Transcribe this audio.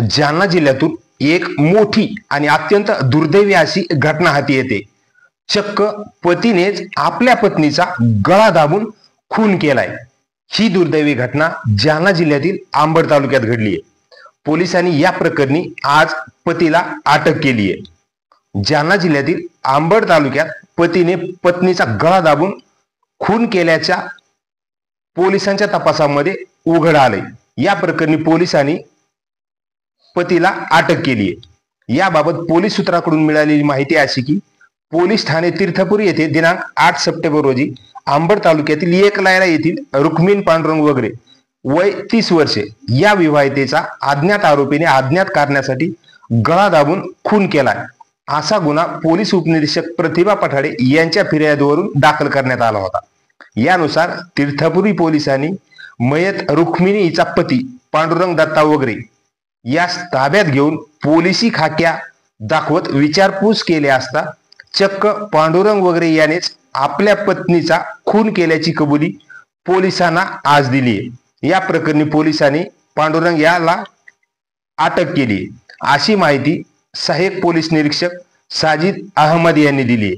जालना जिल्ह्यातून एक मोठी आणि अत्यंत दुर्दैवी अशी घटना हाती येते। चक्क पतीनेच आपल्या पत्नीचा गळा दाबून खून केलाय। ही दुर्दैवी घटना जालना जिल्ह्यातील अंबड तालुक्यात घडली आहे। पोलिसांनी या प्रकरणी आज पतीला अटक केली आहे। जालना जिल्ह्यातील अंबड तालुक्यात पतीने पत्नीचा गळा दाबून खून केल्याच्या पोलिसांच्या तपासामध्ये उघड आलंय। या प्रकरणी पोलिसांनी पतीला अटक केली आहे। याबाबत पोलीस सूत्रांकडून मिळालेली माहिती अशी की पोलीस ठाणे तीर्थपुरी येथे दिनांक 8 सप्टेंबर रोजी अंबड तालुक्यातील एकलायला येथील रुक्मिणी पांडुरंग वगैरे वय 30 वर्षे या विवाहितेचा अज्ञात आरोपीने अज्ञात कारणासाठी गळा दाबून खून केलाय असा गुन्हा पोलीस उपनिरीक्षक प्रतिभा पठाडे यांच्या फिर्यादीवरून दाखल करण्यात आला होता। यानुसार तीर्थपुरी पोलिसांनी मयत रुक्मिणी हिचा पती पांडुरंग दत्ता वगैरे यास ताब्यात घेऊन पोलिसी खाक्या दाखवत विचारपूस केली असता चक्क पांडुरंग वगैरे यानेच आपल्या पत्नीचा खून केल्याची कबुली पोलिसांना आज दिली आहे। या प्रकरणी पोलिसांनी पांडुरंग याला अटक केली अशी माहिती सहाय्यक पोलीस निरीक्षक साजिद अहमद यांनी दिली आहे।